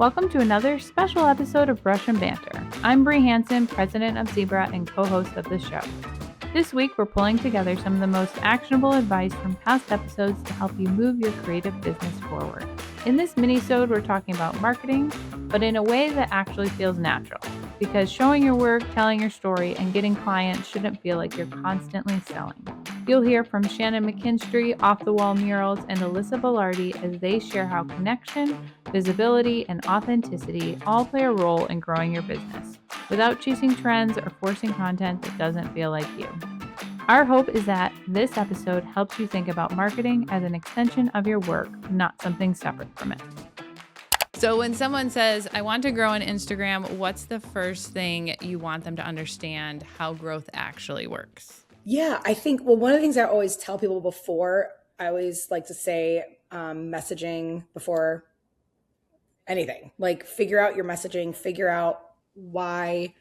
Welcome to another special episode of Brush and Banter. I'm Bree Hansen, president of Zibra and co-host of the show. This week, we're pulling together some of the most actionable advice from past episodes to help you move your creative business forward. In this minisode, we're talking about marketing, but in a way that actually feels natural. Because showing your work, telling your story, and getting clients shouldn't feel like you're constantly selling. You'll hear from Shannon McKinstrie, Off the Wall Murals, and Alyssa Vilardi as they share how connection, visibility, and authenticity all play a role in growing your business, without chasing trends or forcing content that doesn't feel like you. Our hope is that this episode helps you think about marketing as an extension of your work, not something separate from it. So when someone says, I want to grow on Instagram, what's the first thing you want them to understand how growth actually works? Yeah, I think, one of the things I always tell people before, I always like to say messaging before anything. Like, figure out your messaging, figure out why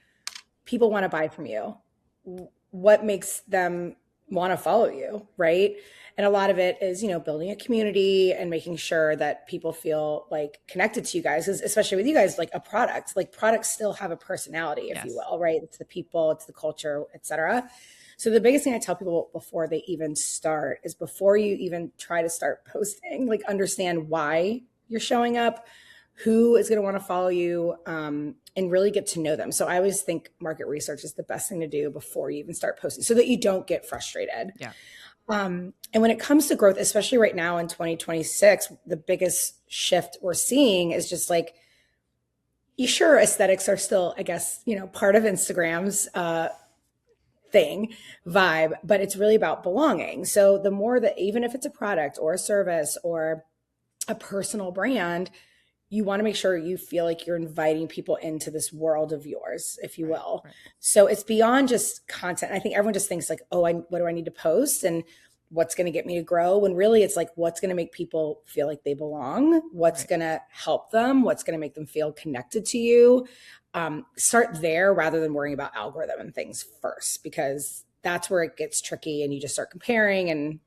people want to buy from you, what makes them want to follow you, right? And a lot of it is, building a community and making sure that people feel like connected to you guys, especially with you guys, like a product. Like, products still have a personality, if you will, right? It's the people, it's the culture, etc. So the biggest thing I tell people before they even start is, before you even try to start posting, like, understand why you're showing up, who is going to want to follow you, and really get to know them. So I always think market research is the best thing to do before you even start posting, so that you don't get frustrated. Yeah. And when it comes to growth, especially right now in 2026, the biggest shift we're seeing is just like, sure, aesthetics are still, I guess, part of Instagram's vibe, but it's really about belonging. So the more that, even if it's a product or a service or a personal brand, you want to make sure you feel like you're inviting people into this world of yours, if you will. Right. So it's beyond just content. I think everyone just thinks like, oh, what do I need to post and what's going to get me to grow? When really it's like, what's going to make people feel like they belong? What's going to help them? What's going to make them feel connected to you? Start there rather than worrying about algorithm and things first, because that's where it gets tricky and you just start comparing and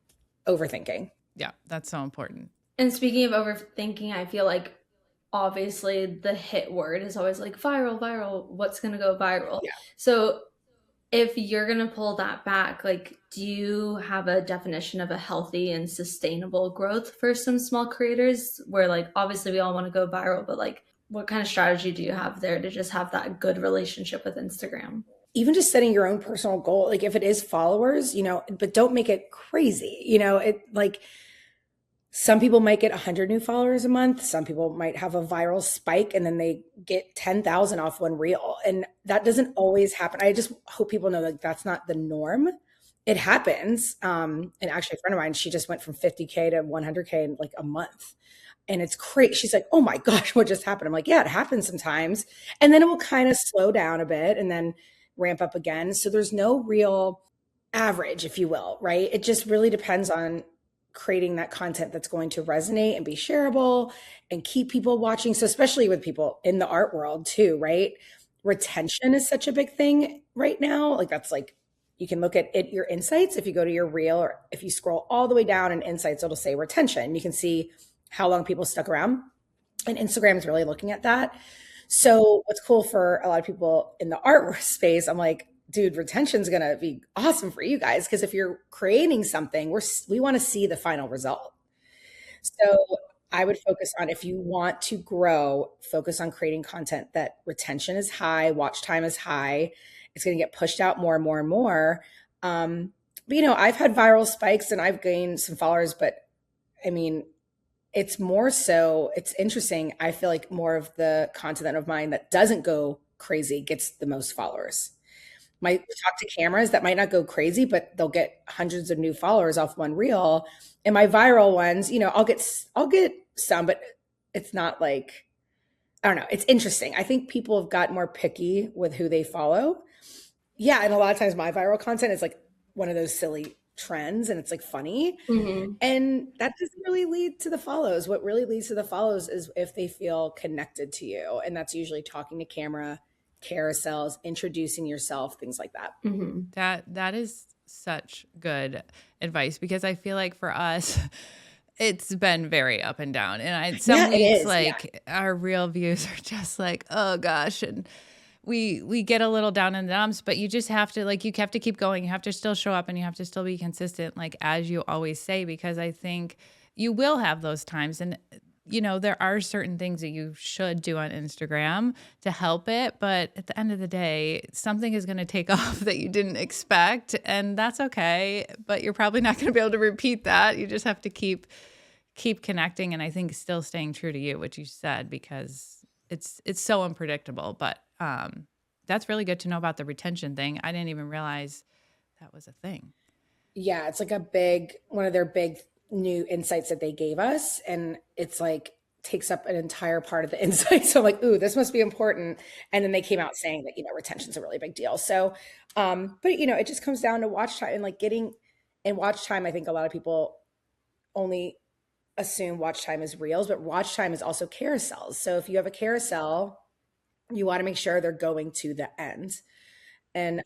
overthinking. Yeah, that's so important. And speaking of overthinking, I feel like obviously the hit word is always like viral, what's going to go viral? Yeah. So if you're going to pull that back, like, do you have a definition of a healthy and sustainable growth for some small creators where, like, obviously we all want to go viral, but like, what kind of strategy do you have there to just have that good relationship with Instagram? Even just setting your own personal goal, like if it is followers, but don't make it crazy. It like, some people might get 100 new followers a month. Some people might have a viral spike and then they get 10,000 off one reel. And that doesn't always happen. I just hope people know that that's not the norm. It happens. And actually a friend of mine, she just went from 50K to 100K in like a month. And it's crazy. She's like, oh my gosh, what just happened? I'm like, yeah, it happens sometimes. And then it will kind of slow down a bit and then ramp up again. So there's no real average, if you will, right? It just really depends on creating that content that's going to resonate and be shareable and keep people watching. So especially with people in the art world too, right? Retention is such a big thing right now. Like, that's like, you can look at it, your insights. If you go to your reel, or if you scroll all the way down in insights, it'll say retention. You can see how long people stuck around, and Instagram is really looking at that. So what's cool for a lot of people in the art space, I'm like, dude, retention's going to be awesome for you guys. Because if you're creating something, we want to see the final result. So I would focus on, if you want to grow, focus on creating content that retention is high, watch time is high. It's going to get pushed out more and more and more. But I've had viral spikes and I've gained some followers, but I mean, it's more so, it's interesting. I feel like more of the content of mine that doesn't go crazy gets the most followers. Might talk to cameras that might not go crazy, but they'll get hundreds of new followers off one reel. And my viral ones, I'll get some, but it's not like, I don't know. It's interesting. I think people have got more picky with who they follow. Yeah. And a lot of times my viral content is like one of those silly trends and it's like funny. Mm-hmm. And that doesn't really lead to the follows. What really leads to the follows is if they feel connected to you. And that's usually talking to camera, carousels, introducing yourself, things like that. Mm-hmm. That is such good advice, because I feel like for us, It's been very up and down. And some it weeks, is. like our real views are just like, oh gosh. And we get a little down in the dumps, but you just have to you have to keep going. You have to still show up and you have to still be consistent, like as you always say, because I think you will have those times. And there are certain things that you should do on Instagram to help it. But at the end of the day, something is going to take off that you didn't expect. And that's okay. But you're probably not going to be able to repeat that. You just have to keep connecting. And I think still staying true to you, what you said, because it's so unpredictable. But that's really good to know about the retention thing. I didn't even realize that was a thing. Yeah, it's like one of their big new insights that they gave us. And it's like takes up an entire part of the insight. So I'm like, ooh, this must be important. And then they came out saying that, retention's a really big deal. So, but it just comes down to watch time and watch time. I think a lot of people only assume watch time is reels, but watch time is also carousels. So if you have a carousel, you want to make sure they're going to the end. And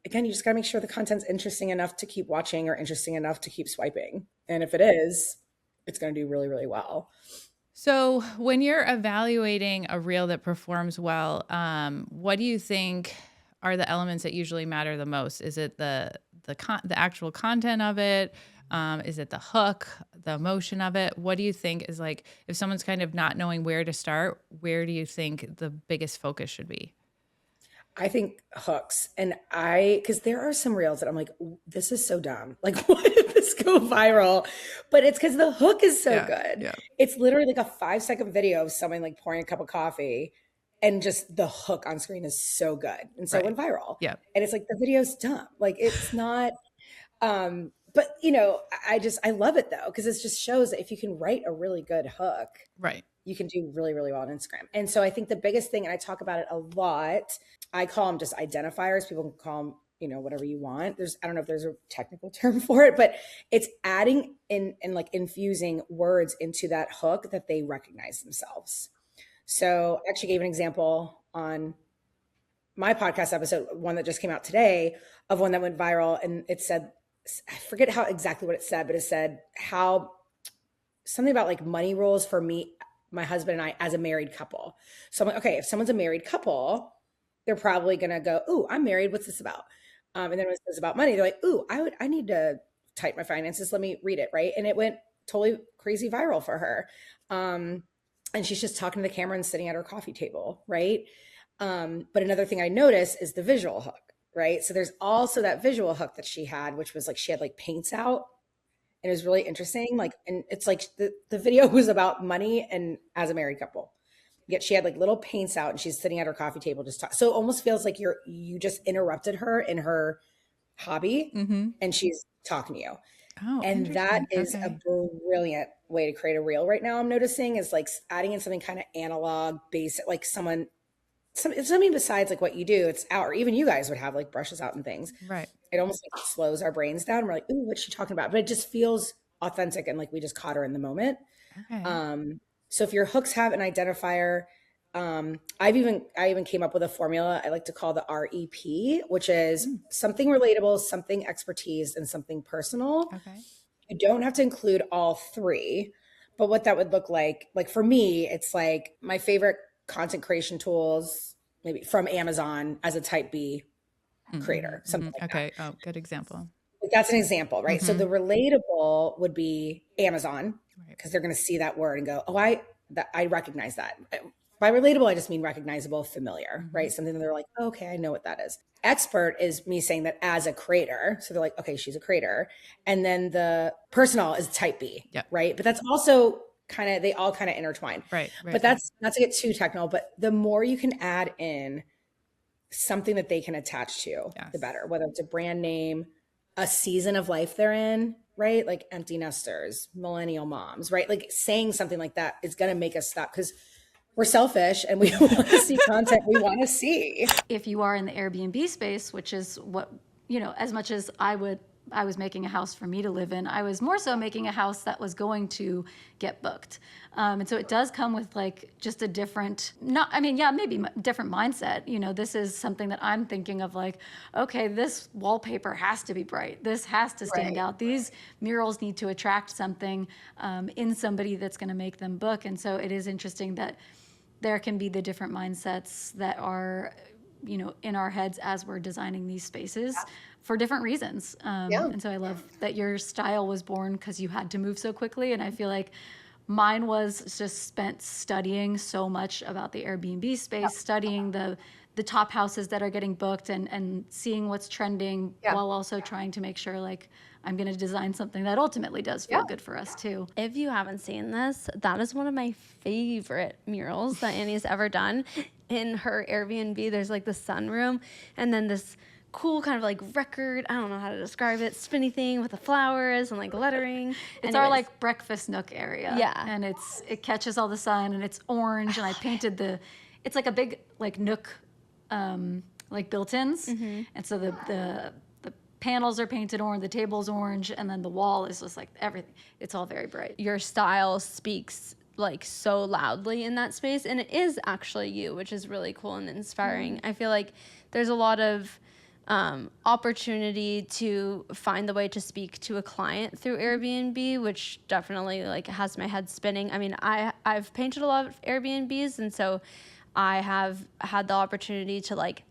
again, you just got to make sure the content's interesting enough to keep watching or interesting enough to keep swiping. And if it is, it's going to do really, really well. So when you're evaluating a reel that performs well, what do you think are the elements that usually matter the most? Is it the actual content of it? Is it the hook, the emotion of it? What do you think is if someone's kind of not knowing where to start, where do you think the biggest focus should be? I think hooks. And because there are some reels that I'm like, this is so dumb. Like, why did this go viral? But it's because the hook is so good. Yeah. It's literally like a 5-second video of someone pouring a cup of coffee, and just the hook on screen is so good. And so it went viral. Yeah. And it's like, the video's dumb. It's not, but I love it though, because it just shows that if you can write a really good hook, right, you can do really, really well on Instagram. And so I think the biggest thing, and I talk about it a lot, I call them just identifiers. People can call them, whatever you want. I don't know if there's a technical term for it, but it's adding in and infusing words into that hook that they recognize themselves. So I actually gave an example on my podcast episode, one that just came out today, of one that went viral. And it said, I forget exactly what it said, but it said something about money rules for me, my husband and I, as a married couple. So I'm like, okay, if someone's a married couple, they're probably going to go, ooh, I'm married. What's this about? And then when it says about money, they're like, ooh, I need to tighten my finances. Let me read it. Right. And it went totally crazy viral for her. And she's just talking to the camera and sitting at her coffee table. Right. But another thing I noticed is the visual hook. Right. So there's also that visual hook that she had, which was she had paints out. And it was really interesting. And it's the video was about money and as a married couple. Yet she had little paints out and she's sitting at her coffee table just talking. So it almost feels like you just interrupted her in her hobby, and she's talking to you. Oh, and that is a brilliant way to create a reel right now. I'm noticing is adding in something kind of analog, basic, something besides what you do. It's out, or even you guys would have brushes out and things. Right. It almost slows our brains down. We're like, ooh, what's she talking about? But it just feels authentic and we just caught her in the moment. Okay. So if your hooks have an identifier, I even came up with a formula I like to call the REP, which is something relatable, something expertise, and something personal. Okay. You don't have to include all three, but what that would look like for me, it's my favorite content creation tools, maybe from Amazon as a type B creator, something like that. Oh, good example. That's an example, right? So the relatable would be Amazon, because they're going to see that word and go, oh, I recognize that. By relatable, I just mean recognizable, familiar, right? Something that they're like, oh, okay, I know what that is. Expert is me saying that as a creator. So they're like, okay, she's a creator. And then the personal is type B, right? But that's also they all kind of intertwine. Right. But that's not to get too technical, but the more you can add in something that they can attach to, the better, whether it's a brand name, a season of life they're in, right? Empty nesters, millennial moms, right? Saying something like that is going to make us stop, because we're selfish and we want to see content we want to see. If you are in the Airbnb space, which is what, as much as I would I was making a house for me to live in. I was more so making a house that was going to get booked. And so it does come with like just a different, maybe different mindset. You know, this is something that I'm thinking of like, okay, this wallpaper has to be bright. This has to stand out. These murals need to attract something in somebody that's going to make them book. And so it is interesting that there can be the different mindsets that are, you know, in our heads as we're designing these spaces for different reasons. And so I love that your style was born because you had to move so quickly. And I feel like mine was just spent studying so much about the Airbnb space, studying the top houses that are getting booked and seeing what's trending while also trying to make sure like I'm going to design something that ultimately does feel good for us too. If you haven't seen this, that is one of my favorite murals that Annie's ever done. In her Airbnb, there's like the sunroom and then this cool kind of like record, I don't know how to describe it, spinny thing with the flowers and like lettering. It's our like breakfast nook area. Yeah. And it catches all the sun and it's orange and I painted it's like a big like nook like built-ins. And so the panels are painted orange, the table's orange, and then the wall is just like everything. It's all very bright. Your style speaks like so loudly in that space, and it is actually you, which is really cool and inspiring. I feel like there's a lot of opportunity to find the way to speak to a client through Airbnb, which definitely like has my head spinning. I mean, I've painted a lot of Airbnbs, and so I have had the opportunity to like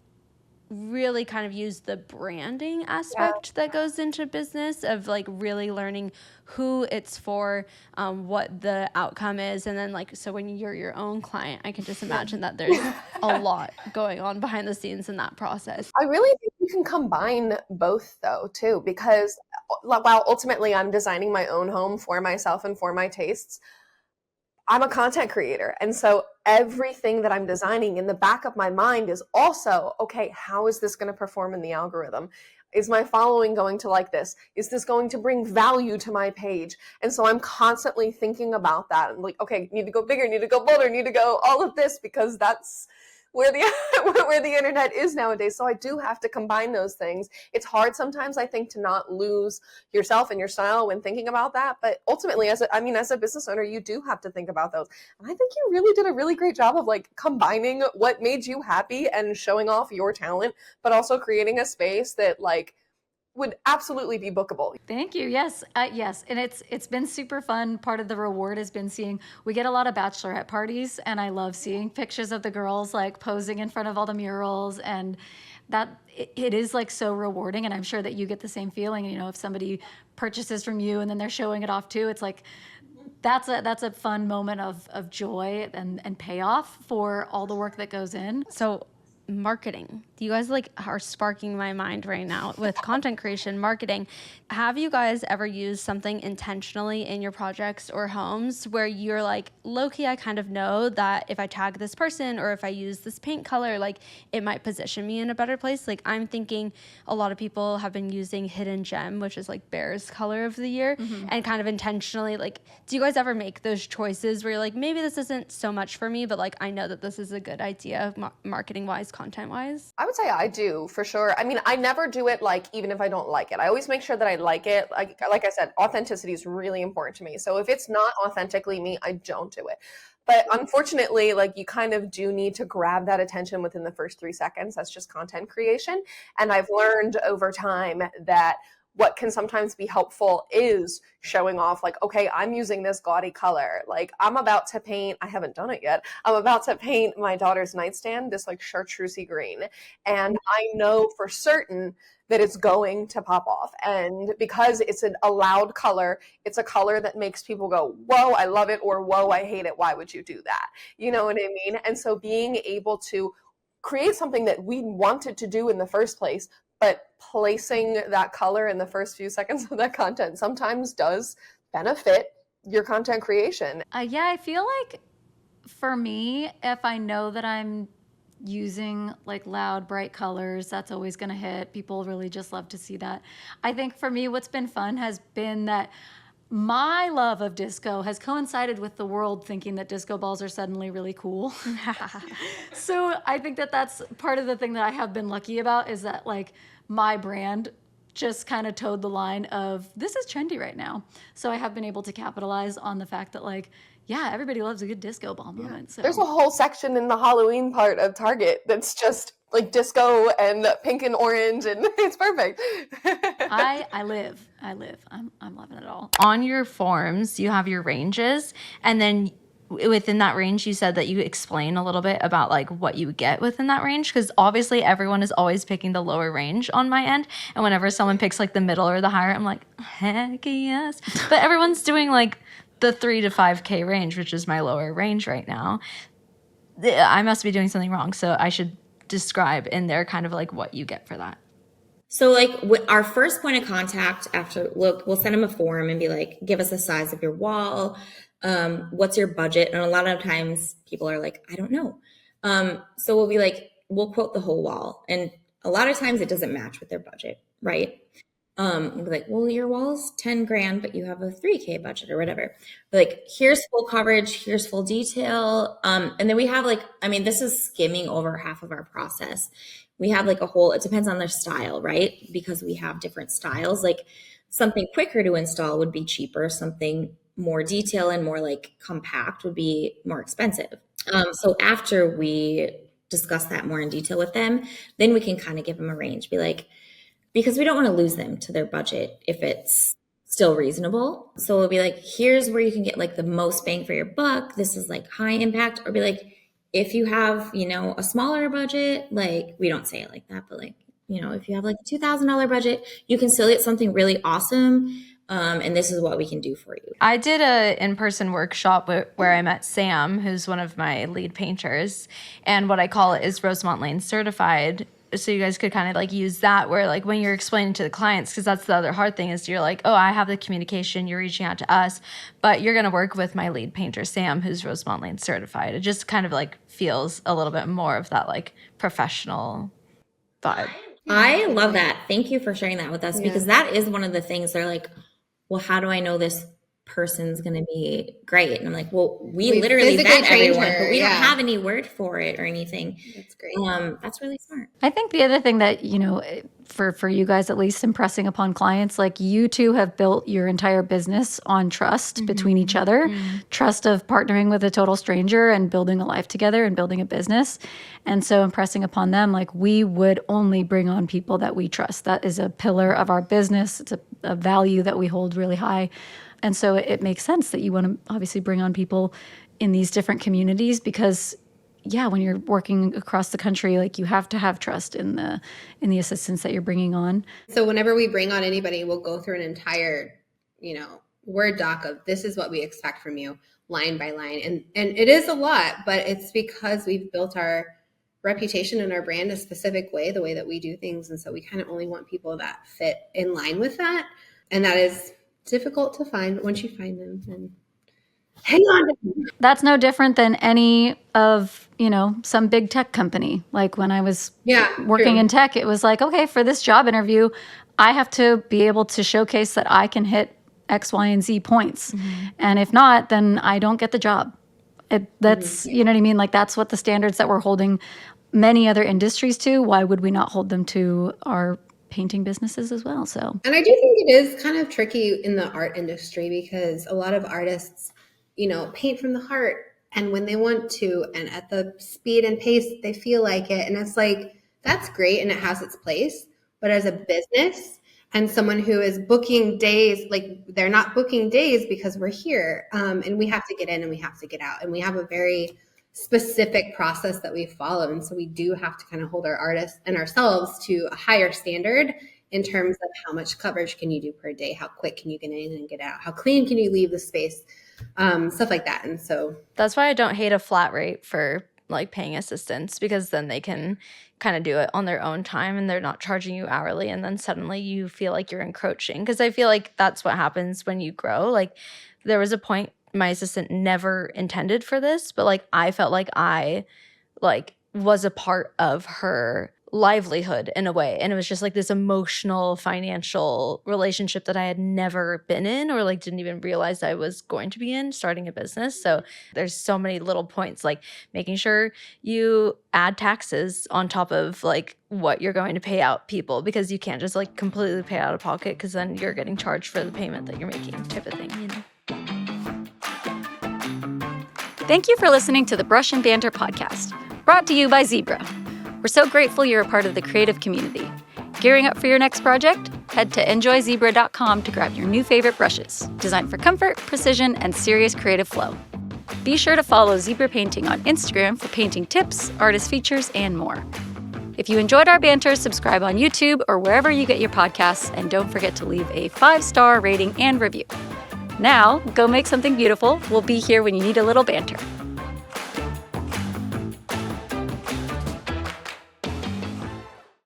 really kind of use the branding aspect that goes into business of like really learning who it's for, what the outcome is. And then like, so when you're your own client, I can just imagine that there's a lot going on behind the scenes in that process. I really think you can combine both though too, because while ultimately I'm designing my own home for myself and for my tastes, I'm a content creator. And so everything that I'm designing in the back of my mind is also, okay, how is this going to perform in the algorithm? Is my following going to like this? Is this going to bring value to my page? And so I'm constantly thinking about that. And like, okay, need to go bigger, need to go bolder, need to go all of this, because that's where the internet is nowadays. So I do have to combine those things. It's hard sometimes, I think, to not lose yourself and your style when thinking about that. But ultimately, as a business owner, you do have to think about those. And I think you really did a really great job of like combining what made you happy and showing off your talent, but also creating a space that like would absolutely be bookable. Thank you. Yes. Yes. And it's been super fun. Part of the reward has been we get a lot of bachelorette parties, and I love seeing pictures of the girls like posing in front of all the murals, and that it is like so rewarding. And I'm sure that you get the same feeling, you know, if somebody purchases from you and then they're showing it off too, it's like, that's a fun moment of joy and payoff for all the work that goes in. So marketing, you guys like are sparking my mind right now with content creation, marketing. Have you guys ever used something intentionally in your projects or homes where you're like, low-key, I kind of know that if I tag this person or if I use this paint color, like it might position me in a better place? Like I'm thinking a lot of people have been using Hidden Gem, which is like Bear's color of the year, and kind of intentionally like, do you guys ever make those choices where you're like, maybe this isn't so much for me, but like I know that this is a good idea marketing-wise, content-wise? I would say I do, for sure. I mean, I never do it like, even if I don't like it. I always make sure that I like it. Like I said, authenticity is really important to me. So if it's not authentically me, I don't do it. But unfortunately, like you kind of do need to grab that attention within the first 3 seconds. That's just content creation. And I've learned over time that what can sometimes be helpful is showing off like, okay, I'm using this gaudy color. Like I'm about to paint, I haven't done it yet. I'm about to paint my daughter's nightstand, this like chartreusey green. And I know for certain that it's going to pop off. And because it's a loud color, it's a color that makes people go, whoa, I love it, or whoa, I hate it. Why would you do that? You know what I mean? And so being able to create something that we wanted to do in the first place, but placing that color in the first few seconds of that content sometimes does benefit your content creation. Yeah, I feel like for me, if I know that I'm using like loud, bright colors, that's always going to hit. People really just love to see that. I think for me, what's been fun has been that my love of disco has coincided with the world thinking that disco balls are suddenly really cool. So I think that that's part of the thing that I have been lucky about, is that like my brand just kind of towed the line of this is trendy right now. So I have been able to capitalize on the fact that like, yeah, everybody loves a good disco ball moment. So There's a whole section in the Halloween part of Target that's just like disco and pink and orange, and it's perfect. I live. I'm loving it all. On your forms, you have your ranges, and then within that range, you said that you explain a little bit about like what you get within that range, because obviously everyone is always picking the lower range on my end, and whenever someone picks like the middle or the higher, I'm like, heck yes. But everyone's doing like the 3 to 5K range, which is my lower range right now. I must be doing something wrong, so I should describe in there kind of like what you get for that. So like our first point of contact after, we'll send them a form and be like, give us the size of your wall. What's your budget? And a lot of times people are like, I don't know. So we'll be like, we'll quote the whole wall. And a lot of times it doesn't match with their budget, right? We'll be like, well, your wall's 10 grand, but you have a 3K budget or whatever. But like, here's full coverage, here's full detail. And then we have like, I mean, this is skimming over half of our process. We have like it depends on their style, right? Because we have different styles. Like something quicker to install would be cheaper. Something more detail and more like compact would be more expensive. So after we discuss that more in detail with them, then we can kind of give them a range, be like, because we don't want to lose them to their budget if it's still reasonable. So we'll be like, here's where you can get like the most bang for your buck. This is like high impact. Or be like, if you have, a smaller budget, like we don't say it like that, but like, if you have like a $2,000 budget, you can still get something really awesome. And this is what we can do for you. I did a in-person workshop where I met Sam, who's one of my lead painters. And what I call it is Rosemont Lane certified. So you guys could kind of like use that where like when you're explaining to the clients, because that's the other hard thing is you're like, oh, I have the communication, you're reaching out to us, but you're going to work with my lead painter, Sam, who's Rosemont Lane certified. It just kind of like feels a little bit more of that like professional vibe. I love that. Thank you for sharing that with us because that is one of the things they're like, well, how do I know this person's going to be great? And I'm like, well, we literally vet everyone, but we don't have any word for it or anything. That's great. That's really smart. I think the other thing that, for you guys, at least impressing upon clients, like you two have built your entire business on trust between each other, trust of partnering with a total stranger and building a life together and building a business. And so impressing upon them, like we would only bring on people that we trust. That is a pillar of our business. It's a value that we hold really high. And so it makes sense that you want to obviously bring on people in these different communities because, when you're working across the country, like you have to have trust in the assistants that you're bringing on. So whenever we bring on anybody, we'll go through an entire, Word doc of this is what we expect from you, line by line. And it is a lot, but it's because we've built our reputation and our brand a specific way, the way that we do things. And so we kind of only want people that fit in line with that. And that is difficult to find, but once you find them, then hang on. That's no different than any of, some big tech company. Like when I was working in tech, it was like, okay, for this job interview, I have to be able to showcase that I can hit X, Y, and Z points. And if not, then I don't get the job. That's, you know what I mean? Like that's what the standards that we're holding many other industries to. Why would we not hold them to our painting businesses as well? So, and I do think it is kind of tricky in the art industry because a lot of artists, paint from the heart and when they want to and at the speed and pace they feel like it. And it's like, that's great and it has its place. But as a business and someone who is booking days, like they're not booking days because we're here and we have to get in and we have to get out. And we have a very specific process that we follow. And so we do have to kind of hold our artists and ourselves to a higher standard in terms of how much coverage can you do per day? How quick can you get in and get out? How clean can you leave the space? Stuff like that. And so that's why I don't hate a flat rate for like paying assistants because then they can kind of do it on their own time and they're not charging you hourly. And then suddenly you feel like you're encroaching because I feel like that's what happens when you grow. Like there was a point my assistant never intended for this, but like I felt like I was a part of her livelihood in a way. And it was just like this emotional, financial relationship that I had never been in, or like didn't even realize I was going to be in starting a business. So there's so many little points, like making sure you add taxes on top of like what you're going to pay out people, because you can't just like completely pay out of pocket, because then you're getting charged for the payment that you're making, type of thing, you know. Thank you for listening to the Brush and Banter podcast, brought to you by Zibra. We're so grateful you're a part of the creative community. Gearing up for your next project? Head to enjoyzebra.com to grab your new favorite brushes, designed for comfort, precision, and serious creative flow. Be sure to follow Zebra Painting on Instagram for painting tips, artist features, and more. If you enjoyed our banter, subscribe on YouTube or wherever you get your podcasts, and don't forget to leave a 5-star rating and review. Now, go make something beautiful. We'll be here when you need a little banter.